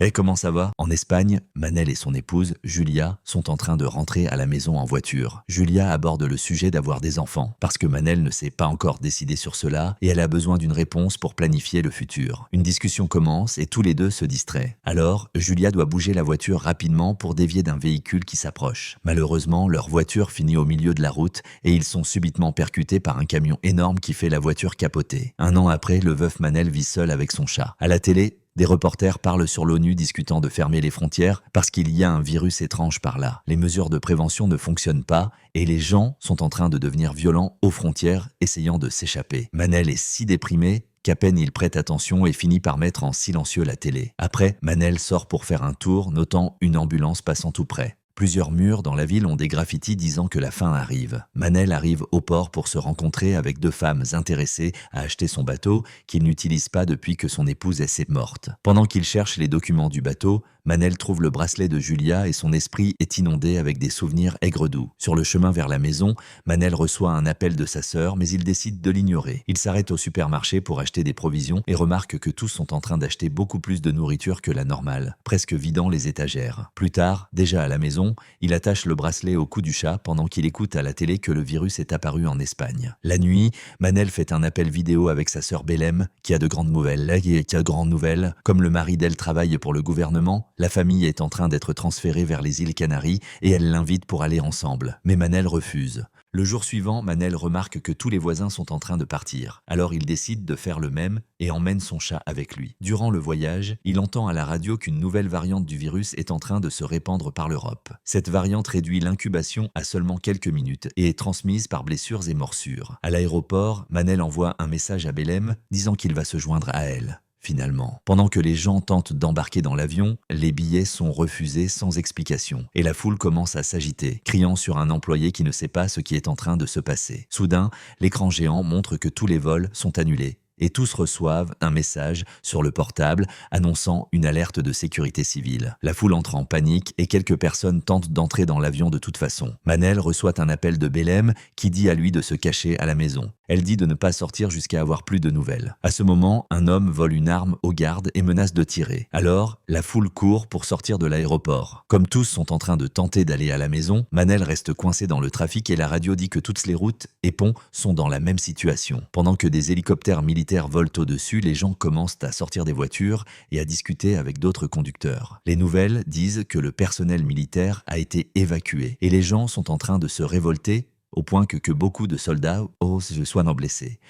Eh, comment ça va? En Espagne, Manel et son épouse, Julia, sont en train de rentrer à la maison en voiture. Julia aborde le sujet d'avoir des enfants, parce que Manel ne s'est pas encore décidé sur cela et elle a besoin d'une réponse pour planifier le futur. Une discussion commence et tous les deux se distraient. Alors, Julia doit bouger la voiture rapidement pour dévier d'un véhicule qui s'approche. Malheureusement, leur voiture finit au milieu de la route et ils sont subitement percutés par un camion énorme qui fait la voiture capoter. Un an après, le veuf Manel vit seul avec son chat. À la télé, des reporters parlent sur l'ONU discutant de fermer les frontières parce qu'il y a un virus étrange par là. Les mesures de prévention ne fonctionnent pas et les gens sont en train de devenir violents aux frontières, essayant de s'échapper. Manel est si déprimé qu'à peine il prête attention et finit par mettre en silencieux la télé. Après, Manel sort pour faire un tour, notant une ambulance passant tout près. Plusieurs murs dans la ville ont des graffitis disant que la fin arrive. Manel arrive au port pour se rencontrer avec deux femmes intéressées à acheter son bateau qu'il n'utilise pas depuis que son épouse est morte. Pendant qu'il cherche les documents du bateau, Manel trouve le bracelet de Julia et son esprit est inondé avec des souvenirs aigres-doux. Sur le chemin vers la maison, Manel reçoit un appel de sa sœur, mais il décide de l'ignorer. Il s'arrête au supermarché pour acheter des provisions et remarque que tous sont en train d'acheter beaucoup plus de nourriture que la normale, presque vidant les étagères. Plus tard, déjà à la maison, il attache le bracelet au cou du chat pendant qu'il écoute à la télé que le virus est apparu en Espagne. La nuit, Manel fait un appel vidéo avec sa sœur Belém, qui a de grandes nouvelles. Comme le mari d'elle travaille pour le gouvernement, la famille est en train d'être transférée vers les îles Canaries et elle l'invite pour aller ensemble. Mais Manel refuse. Le jour suivant, Manel remarque que tous les voisins sont en train de partir. Alors il décide de faire le même et emmène son chat avec lui. Durant le voyage, il entend à la radio qu'une nouvelle variante du virus est en train de se répandre par l'Europe. Cette variante réduit l'incubation à seulement quelques minutes et est transmise par blessures et morsures. À l'aéroport, Manel envoie un message à Belém disant qu'il va se joindre à elle. Finalement, pendant que les gens tentent d'embarquer dans l'avion, les billets sont refusés sans explication et la foule commence à s'agiter, criant sur un employé qui ne sait pas ce qui est en train de se passer. Soudain, l'écran géant montre que tous les vols sont annulés et tous reçoivent un message sur le portable annonçant une alerte de sécurité civile. La foule entre en panique et quelques personnes tentent d'entrer dans l'avion de toute façon. Manel reçoit un appel de Belém qui dit à lui de se cacher à la maison. Elle dit de ne pas sortir jusqu'à avoir plus de nouvelles. À ce moment, un homme vole une arme aux gardes et menace de tirer. Alors, la foule court pour sortir de l'aéroport. Comme tous sont en train de tenter d'aller à la maison, Manel reste coincé dans le trafic et la radio dit que toutes les routes et ponts sont dans la même situation. Pendant que des hélicoptères militaires volent au-dessus, les gens commencent à sortir des voitures et à discuter avec d'autres conducteurs. Les nouvelles disent que le personnel militaire a été évacué et les gens sont en train de se révolter au point que beaucoup de soldats soient blessés.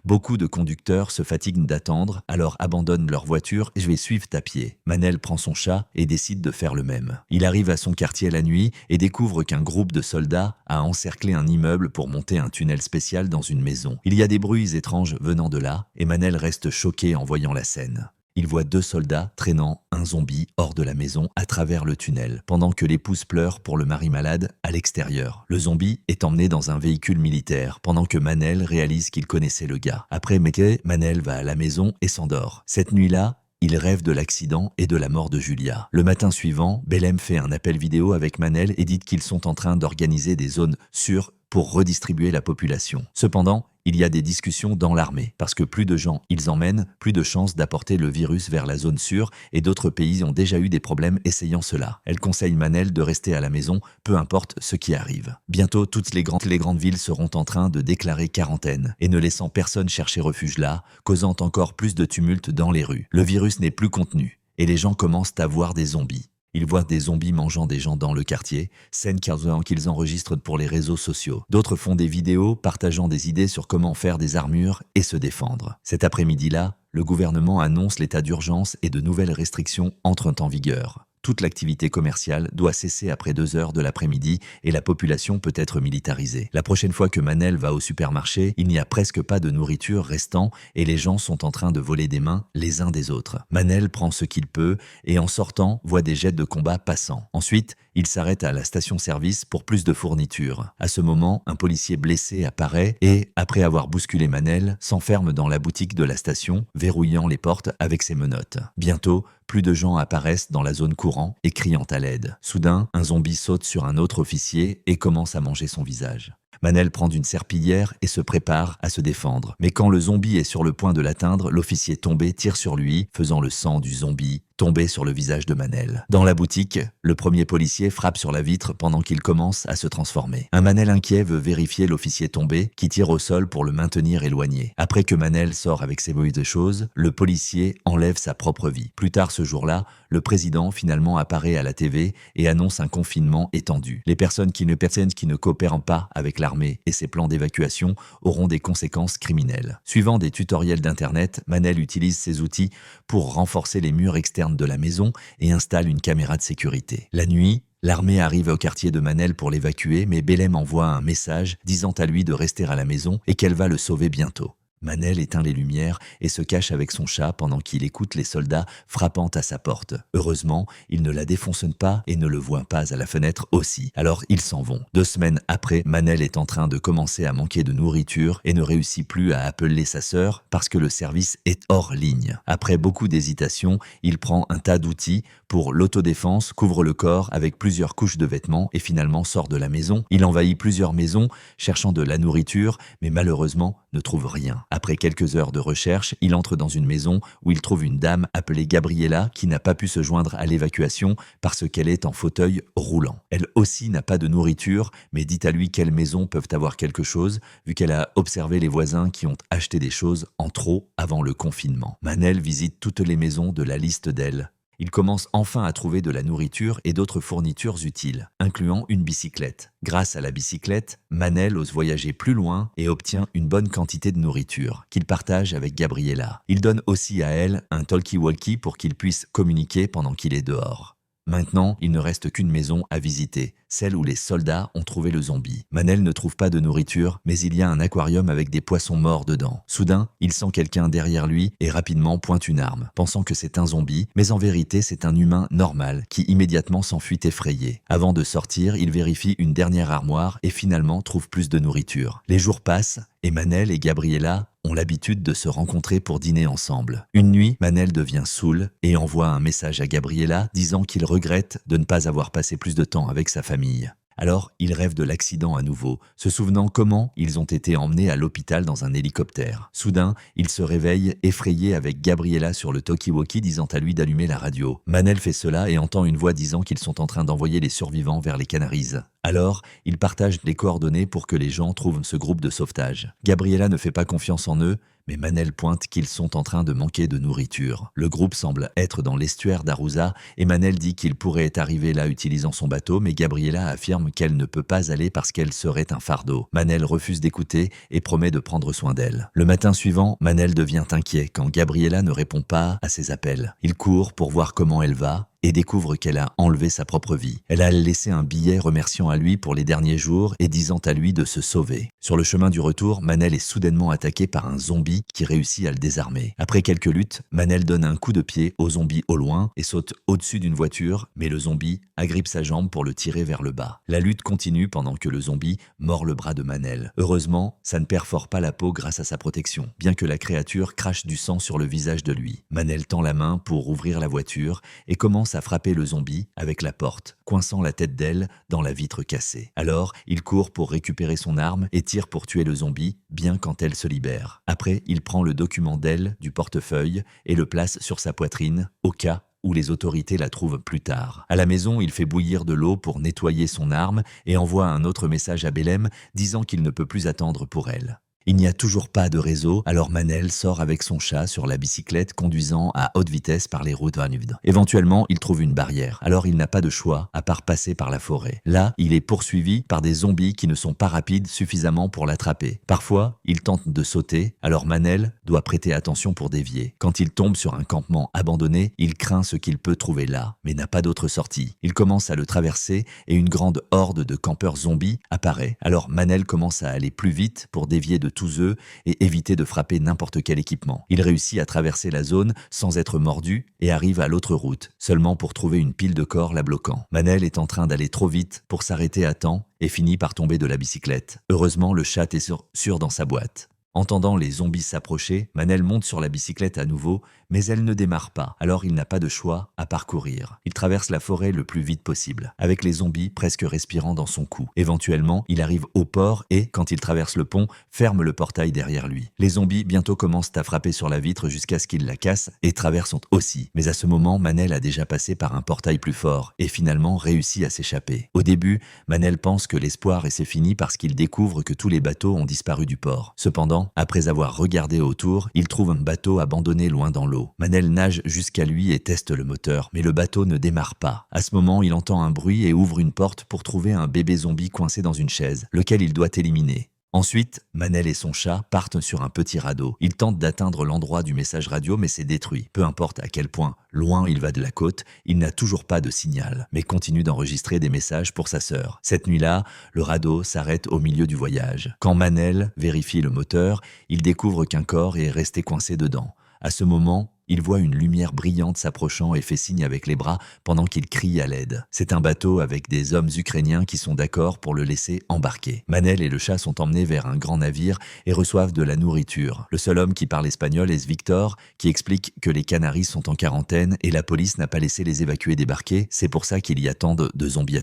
Beaucoup de conducteurs se fatiguent d'attendre, alors abandonnent leur voiture et suivent à pied. Manel prend son chat et décide de faire le même. Il arrive à son quartier la nuit et découvre qu'un groupe de soldats a encerclé un immeuble pour monter un tunnel spécial dans une maison. Il y a des bruits étranges venant de là et Manel reste choqué en voyant la scène. Il voit deux soldats traînant un zombie hors de la maison à travers le tunnel, pendant que l'épouse pleure pour le mari malade à l'extérieur. Le zombie est emmené dans un véhicule militaire, pendant que Manel réalise qu'il connaissait le gars. Après Manel va à la maison et s'endort. Cette nuit-là, il rêve de l'accident et de la mort de Julia. Le matin suivant, Belém fait un appel vidéo avec Manel et dit qu'ils sont en train d'organiser des zones sûres pour redistribuer la population. Cependant, il y a des discussions dans l'armée, parce que plus de gens ils emmènent, plus de chances d'apporter le virus vers la zone sûre, et d'autres pays ont déjà eu des problèmes essayant cela. Elle conseille Manel de rester à la maison, peu importe ce qui arrive. Bientôt, toutes les grandes villes seront en train de déclarer quarantaine, et ne laissant personne chercher refuge là, causant encore plus de tumulte dans les rues. Le virus n'est plus contenu, et les gens commencent à voir des zombies. Ils voient des zombies mangeant des gens dans le quartier, scène qu'ils enregistrent pour les réseaux sociaux. D'autres font des vidéos partageant des idées sur comment faire des armures et se défendre. Cet après-midi-là, le gouvernement annonce l'état d'urgence et de nouvelles restrictions entrent en vigueur. Toute l'activité commerciale doit cesser après 2 heures de l'après-midi et la population peut être militarisée. La prochaine fois que Manel va au supermarché, il n'y a presque pas de nourriture restant et les gens sont en train de voler des mains les uns des autres. Manel prend ce qu'il peut et en sortant, voit des jets de combat passant. Ensuite, il s'arrête à la station-service pour plus de fournitures. À ce moment, un policier blessé apparaît et, après avoir bousculé Manel, s'enferme dans la boutique de la station, verrouillant les portes avec ses menottes. Bientôt, plus de gens apparaissent dans la zone courant et criant à l'aide. Soudain, un zombie saute sur un autre officier et commence à manger son visage. Manel prend une serpillière et se prépare à se défendre. Mais quand le zombie est sur le point de l'atteindre, l'officier tombé tire sur lui, faisant le sang du zombie tomber sur le visage de Manel. Dans la boutique, le premier policier frappe sur la vitre pendant qu'il commence à se transformer. Un Manel inquiet veut vérifier l'officier tombé qui tire au sol pour le maintenir éloigné. Après que Manel sort avec ses mauvaises choses, le policier enlève sa propre vie. Plus tard ce jour-là, le président finalement apparaît à la TV et annonce un confinement étendu. Les personnes qui ne coopèrent pas avec l'armée et ses plans d'évacuation auront des conséquences criminelles. Suivant des tutoriels d'internet, Manel utilise ses outils pour renforcer les murs externes de la maison et installe une caméra de sécurité. La nuit, l'armée arrive au quartier de Manel pour l'évacuer, mais Belém envoie un message disant à lui de rester à la maison et qu'elle va le sauver bientôt. Manel éteint les lumières et se cache avec son chat pendant qu'il écoute les soldats frappant à sa porte. Heureusement, ils ne la défoncent pas et ne le voient pas à la fenêtre aussi. Alors ils s'en vont. 2 semaines après, Manel est en train de commencer à manquer de nourriture et ne réussit plus à appeler sa sœur parce que le service est hors ligne. Après beaucoup d'hésitation, il prend un tas d'outils pour l'autodéfense, couvre le corps avec plusieurs couches de vêtements et finalement sort de la maison. Il envahit plusieurs maisons cherchant de la nourriture, mais malheureusement ne trouve rien. Après quelques heures de recherche, il entre dans une maison où il trouve une dame appelée Gabriela qui n'a pas pu se joindre à l'évacuation parce qu'elle est en fauteuil roulant. Elle aussi n'a pas de nourriture, mais dit à lui quelles maisons peuvent avoir quelque chose, vu qu'elle a observé les voisins qui ont acheté des choses en trop avant le confinement. Manel visite toutes les maisons de la liste d'elle. Il commence enfin à trouver de la nourriture et d'autres fournitures utiles, incluant une bicyclette. Grâce à la bicyclette, Manel ose voyager plus loin et obtient une bonne quantité de nourriture, qu'il partage avec Gabriela. Il donne aussi à elle un talkie-walkie pour qu'il puisse communiquer pendant qu'il est dehors. Maintenant, il ne reste qu'une maison à visiter, celle où les soldats ont trouvé le zombie. Manel ne trouve pas de nourriture, mais il y a un aquarium avec des poissons morts dedans. Soudain, il sent quelqu'un derrière lui et rapidement pointe une arme, pensant que c'est un zombie, mais en vérité c'est un humain normal qui immédiatement s'enfuit effrayé. Avant de sortir, il vérifie une dernière armoire et finalement trouve plus de nourriture. Les jours passent et Manel et Gabriela ont l'habitude de se rencontrer pour dîner ensemble. Une nuit, Manel devient saoul et envoie un message à Gabriela disant qu'il regrette de ne pas avoir passé plus de temps avec sa famille. Alors, il rêve de l'accident à nouveau, se souvenant comment ils ont été emmenés à l'hôpital dans un hélicoptère. Soudain, il se réveille effrayé avec Gabriela sur le talkie-walkie disant à lui d'allumer la radio. Manel fait cela et entend une voix disant qu'ils sont en train d'envoyer les survivants vers les Canaries. Alors, il partage les coordonnées pour que les gens trouvent ce groupe de sauvetage. Gabriela ne fait pas confiance en eux, mais Manel pointe qu'ils sont en train de manquer de nourriture. Le groupe semble être dans l'estuaire d'Arousa et Manel dit qu'il pourrait arriver là utilisant son bateau, mais Gabriela affirme qu'elle ne peut pas aller parce qu'elle serait un fardeau. Manel refuse d'écouter et promet de prendre soin d'elle. Le matin suivant, Manel devient inquiet quand Gabriela ne répond pas à ses appels. Il court pour voir comment elle va et découvre qu'elle a enlevé sa propre vie. Elle a laissé un billet remerciant à lui pour les derniers jours et disant à lui de se sauver. Sur le chemin du retour, Manel est soudainement attaqué par un zombie qui réussit à le désarmer. Après quelques luttes, Manel donne un coup de pied au zombie au loin et saute au-dessus d'une voiture, mais le zombie agrippe sa jambe pour le tirer vers le bas. La lutte continue pendant que le zombie mord le bras de Manel. Heureusement, ça ne perfore pas la peau grâce à sa protection, bien que la créature crache du sang sur le visage de lui. Manel tend la main pour ouvrir la voiture et commence à frapper le zombie avec la porte, coinçant la tête d'elle dans la vitre cassée. Alors, il court pour récupérer son arme et tire pour tuer le zombie, bien quand elle se libère. Après, il prend le document d'elle du portefeuille et le place sur sa poitrine, au cas où les autorités la trouvent plus tard. À la maison, il fait bouillir de l'eau pour nettoyer son arme et envoie un autre message à Belém disant qu'il ne peut plus attendre pour elle. Il n'y a toujours pas de réseau, alors Manel sort avec son chat sur la bicyclette conduisant à haute vitesse par les routes vannides. Éventuellement, il trouve une barrière, alors il n'a pas de choix à part passer par la forêt. Là, il est poursuivi par des zombies qui ne sont pas rapides suffisamment pour l'attraper. Parfois, il tente de sauter, alors Manel doit prêter attention pour dévier. Quand il tombe sur un campement abandonné, il craint ce qu'il peut trouver là, mais n'a pas d'autre sortie. Il commence à le traverser et une grande horde de campeurs zombies apparaît. Alors Manel commence à aller plus vite pour dévier de tous eux et éviter de frapper n'importe quel équipement. Il réussit à traverser la zone sans être mordu et arrive à l'autre route, seulement pour trouver une pile de corps la bloquant. Manel est en train d'aller trop vite pour s'arrêter à temps et finit par tomber de la bicyclette. Heureusement, le chat est sûr dans sa boîte. Entendant les zombies s'approcher, Manel monte sur la bicyclette à nouveau, mais elle ne démarre pas, alors il n'a pas de choix à parcourir. Il traverse la forêt le plus vite possible, avec les zombies presque respirant dans son cou. Éventuellement, il arrive au port et, quand il traverse le pont, ferme le portail derrière lui. Les zombies bientôt commencent à frapper sur la vitre jusqu'à ce qu'il la casse et traversent aussi. Mais à ce moment, Manel a déjà passé par un portail plus fort et finalement réussi à s'échapper. Au début, Manel pense que l'espoir et c'est fini parce qu'il découvre que tous les bateaux ont disparu du port. Cependant, après avoir regardé autour, il trouve un bateau abandonné loin dans l'eau. Manel nage jusqu'à lui et teste le moteur, mais le bateau ne démarre pas. À ce moment, il entend un bruit et ouvre une porte pour trouver un bébé zombie coincé dans une chaise, lequel il doit éliminer. Ensuite, Manel et son chat partent sur un petit radeau. Ils tentent d'atteindre l'endroit du message radio mais c'est détruit. Peu importe à quel point loin il va de la côte, il n'a toujours pas de signal, mais continue d'enregistrer des messages pour sa sœur. Cette nuit-là, le radeau s'arrête au milieu du voyage. Quand Manel vérifie le moteur, il découvre qu'un corps est resté coincé dedans. À ce moment, il voit une lumière brillante s'approchant et fait signe avec les bras pendant qu'il crie à l'aide. C'est un bateau avec des hommes ukrainiens qui sont d'accord pour le laisser embarquer. Manel et le chat sont emmenés vers un grand navire et reçoivent de la nourriture. Le seul homme qui parle espagnol est Victor, qui explique que les Canaries sont en quarantaine et la police n'a pas laissé les évacués débarquer. C'est pour ça qu'il y a tant de zombies à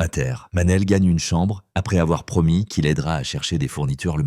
terre. Manel gagne une chambre après avoir promis qu'il aidera à chercher des fournitures le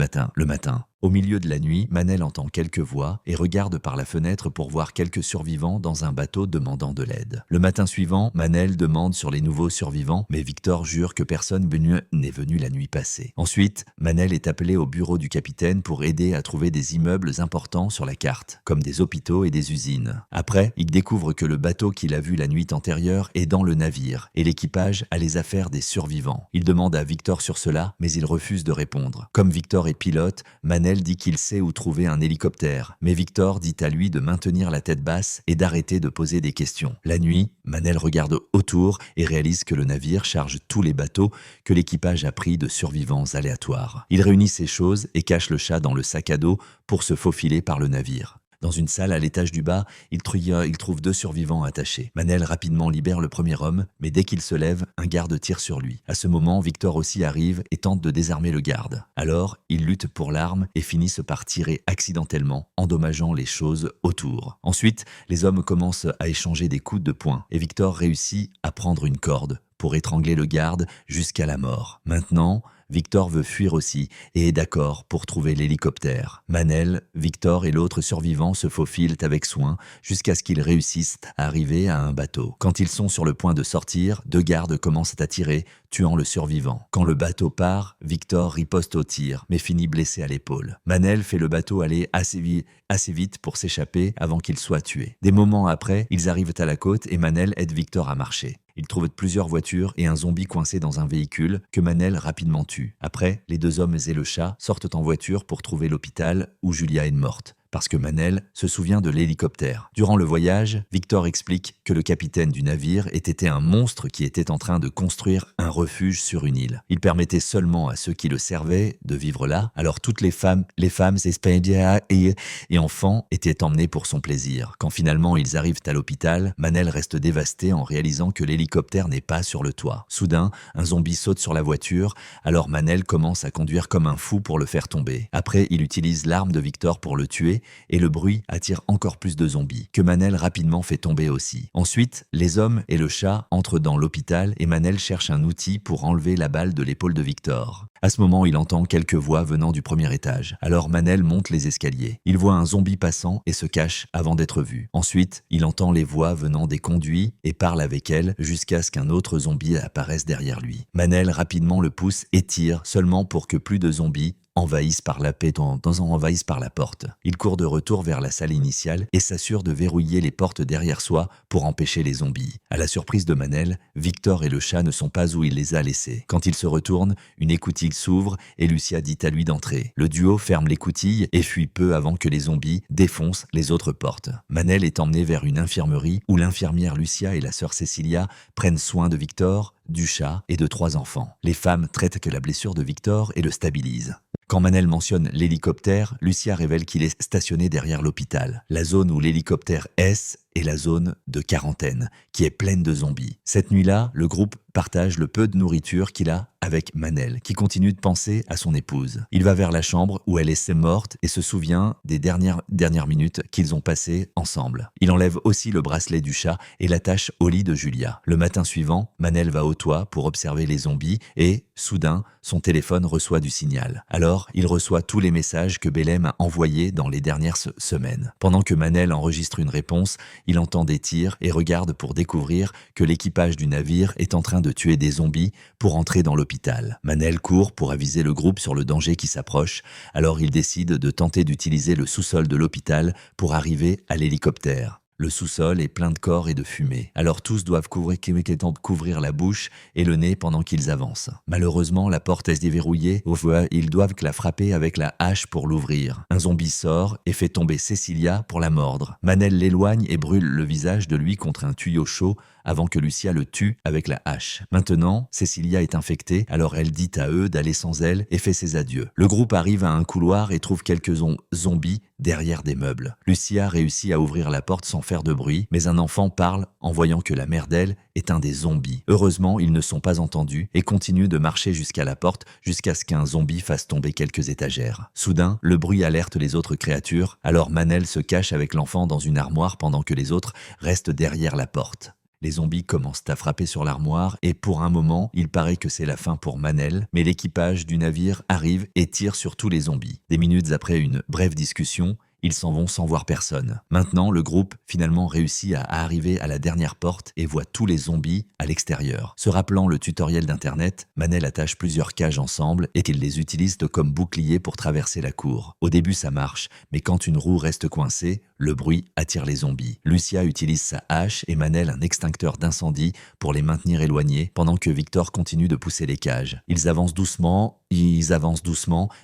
matin. Au milieu de la nuit, Manel entend quelques voix et regarde par la fenêtre pour voir quelques survivants dans un bateau demandant de l'aide. Le matin suivant, Manel demande sur les nouveaux survivants, mais Victor jure que personne n'est venu la nuit passée. Ensuite, Manel est appelé au bureau du capitaine pour aider à trouver des immeubles importants sur la carte, comme des hôpitaux et des usines. Après, il découvre que le bateau qu'il a vu la nuit antérieure est dans le navire et l'équipage a les affaires des survivants. Il demande à Victor sur cela, mais il refuse de répondre. Comme Victor est pilote, Manel dit qu'il sait où trouver un hélicoptère, mais Victor dit à lui de maintenir la tête basse et d'arrêter de poser des questions. La nuit, Manel regarde autour et réalise que le navire charge tous les bateaux que l'équipage a pris de survivants aléatoires. Il réunit ses choses et cache le chat dans le sac à dos pour se faufiler par le navire. Dans une salle à l'étage du bas, il trouve 2 survivants attachés. Manel rapidement libère le premier homme, mais dès qu'il se lève, un garde tire sur lui. À ce moment, Victor aussi arrive et tente de désarmer le garde. Alors, il lutte pour l'arme et finissent par tirer accidentellement, endommageant les choses autour. Ensuite, les hommes commencent à échanger des coups de poing et Victor réussit à prendre une corde pour étrangler le garde jusqu'à la mort. Maintenant, Victor veut fuir aussi et est d'accord pour trouver l'hélicoptère. Manel, Victor et l'autre survivant se faufilent avec soin jusqu'à ce qu'ils réussissent à arriver à un bateau. Quand ils sont sur le point de sortir, 2 gardes commencent à tirer, tuant le survivant. Quand le bateau part, Victor riposte au tir, mais finit blessé à l'épaule. Manel fait le bateau aller assez vite pour s'échapper avant qu'il soit tué. Des moments après, ils arrivent à la côte et Manel aide Victor à marcher. Ils trouvent plusieurs voitures et un zombie coincé dans un véhicule que Manel rapidement tue. Après, les 2 hommes et le chat sortent en voiture pour trouver l'hôpital où Julia est morte, parce que Manel se souvient de l'hélicoptère. Durant le voyage, Victor explique que le capitaine du navire était un monstre qui était en train de construire un refuge sur une île. Il permettait seulement à ceux qui le servaient de vivre là, alors toutes les femmes espagnoles et enfants étaient emmenés pour son plaisir. Quand finalement ils arrivent à l'hôpital, Manel reste dévasté en réalisant que l'hélicoptère n'est pas sur le toit. Soudain, un zombie saute sur la voiture, alors Manel commence à conduire comme un fou pour le faire tomber. Après, il utilise l'arme de Victor pour le tuer, et le bruit attire encore plus de zombies, que Manel rapidement fait tomber aussi. Ensuite, les hommes et le chat entrent dans l'hôpital et Manel cherche un outil pour enlever la balle de l'épaule de Victor. À ce moment, il entend quelques voix venant du premier étage. Alors Manel monte les escaliers. Il voit un zombie passant et se cache avant d'être vu. Ensuite, il entend les voix venant des conduits et parle avec elles jusqu'à ce qu'un autre zombie apparaisse derrière lui. Manel rapidement le pousse et tire seulement pour que plus de zombies envahissent par la porte. Il court de retour vers la salle initiale et s'assure de verrouiller les portes derrière soi pour empêcher les zombies. À la surprise de Manel, Victor et le chat ne sont pas où il les a laissés. Quand il se retourne, une écoutille s'ouvre et Lucia dit à lui d'entrer. Le duo ferme l'écoutille et fuit peu avant que les zombies défoncent les autres portes. Manel est emmené vers une infirmerie où l'infirmière Lucia et la sœur Cecilia prennent soin de Victor, du chat et de 3 enfants. Les femmes traitent que la blessure de Victor et le stabilisent. Quand Manel mentionne l'hélicoptère, Lucia révèle qu'il est stationné derrière l'hôpital. La zone où l'hélicoptère est la zone de quarantaine, qui est pleine de zombies. Cette nuit-là, le groupe partage le peu de nourriture qu'il a avec Manel, qui continue de penser à son épouse. Il va vers la chambre où elle est morte et se souvient des dernières minutes qu'ils ont passées ensemble. Il enlève aussi le bracelet du chat et l'attache au lit de Julia. Le matin suivant, Manel va au toit pour observer les zombies et, soudain, son téléphone reçoit du signal. Alors, il reçoit tous les messages que Belém a envoyés dans les dernières semaines. Pendant que Manel enregistre une réponse, il entend des tirs et regarde pour découvrir que l'équipage du navire est en train de tuer des zombies pour entrer dans l'hôpital. Manel court pour aviser le groupe sur le danger qui s'approche, alors il décide de tenter d'utiliser le sous-sol de l'hôpital pour arriver à l'hélicoptère. Le sous-sol est plein de corps et de fumée. Alors tous doivent couvrir la bouche et le nez pendant qu'ils avancent. Malheureusement, la porte est déverrouillée. Ils doivent la frapper avec la hache pour l'ouvrir. Un zombie sort et fait tomber Cecilia pour la mordre. Manel l'éloigne et brûle le visage de lui contre un tuyau chaud avant que Lucia le tue avec la hache. Maintenant, Cecilia est infectée, alors elle dit à eux d'aller sans elle et fait ses adieux. Le groupe arrive à un couloir et trouve quelques zombies derrière des meubles. Lucia réussit à ouvrir la porte sans faire de bruit, mais un enfant parle en voyant que la mère d'elle est un des zombies. Heureusement, ils ne sont pas entendus et continuent de marcher jusqu'à la porte jusqu'à ce qu'un zombie fasse tomber quelques étagères. Soudain, le bruit alerte les autres créatures, alors Manel se cache avec l'enfant dans une armoire pendant que les autres restent derrière la porte. Les zombies commencent à frapper sur l'armoire et pour un moment, il paraît que c'est la fin pour Manel, mais l'équipage du navire arrive et tire sur tous les zombies. Des minutes après une brève discussion, ils s'en vont sans voir personne. Maintenant, le groupe finalement réussit à arriver à la dernière porte et voit tous les zombies à l'extérieur. Se rappelant le tutoriel d'internet, Manel attache plusieurs cages ensemble et qu'il les utilise comme bouclier pour traverser la cour. Au début ça marche, mais quand une roue reste coincée, le bruit attire les zombies. Lucia utilise sa hache et Manel un extincteur d'incendie pour les maintenir éloignés pendant que Victor continue de pousser les cages. Ils avancent doucement,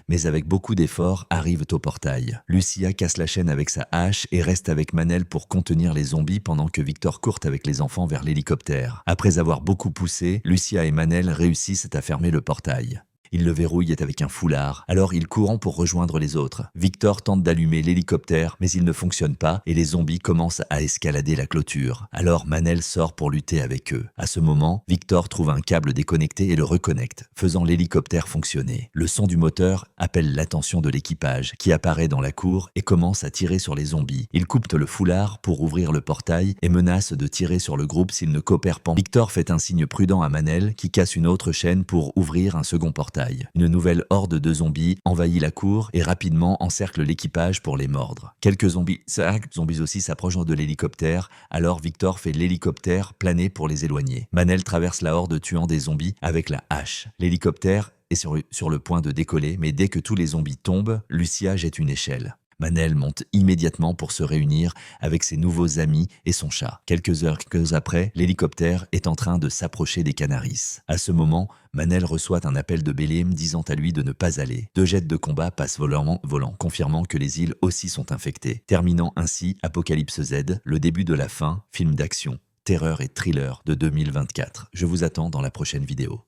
mais avec beaucoup d'efforts arrivent au portail. Lucia casse la chaîne avec sa hache et reste avec Manel pour contenir les zombies pendant que Victor court avec les enfants vers l'hélicoptère. Après avoir beaucoup poussé, Lucia et Manel réussissent à fermer le portail. Il le verrouille avec un foulard, alors ils courent pour rejoindre les autres. Victor tente d'allumer l'hélicoptère, mais il ne fonctionne pas et les zombies commencent à escalader la clôture. Alors Manel sort pour lutter avec eux. À ce moment, Victor trouve un câble déconnecté et le reconnecte, faisant l'hélicoptère fonctionner. Le son du moteur appelle l'attention de l'équipage, qui apparaît dans la cour et commence à tirer sur les zombies. Il coupe le foulard pour ouvrir le portail et menace de tirer sur le groupe s'il ne coopère pas. Victor fait un signe prudent à Manel, qui casse une autre chaîne pour ouvrir un second portail. Une nouvelle horde de zombies envahit la cour et rapidement encercle l'équipage pour les mordre. Quelques zombies aussi s'approchent de l'hélicoptère, alors Victor fait l'hélicoptère planer pour les éloigner. Manel traverse la horde tuant des zombies avec la hache. L'hélicoptère est sur le point de décoller, mais dès que tous les zombies tombent, Lucia jette une échelle. Manel monte immédiatement pour se réunir avec ses nouveaux amis et son chat. Quelques heures après, l'hélicoptère est en train de s'approcher des Canaris. À ce moment, Manel reçoit un appel de Belém disant à lui de ne pas aller. 2 jets de combat passent volant, confirmant que les îles aussi sont infectées. Terminant ainsi Apocalypse Z, le début de la fin, film d'action, terreur et thriller de 2024. Je vous attends dans la prochaine vidéo.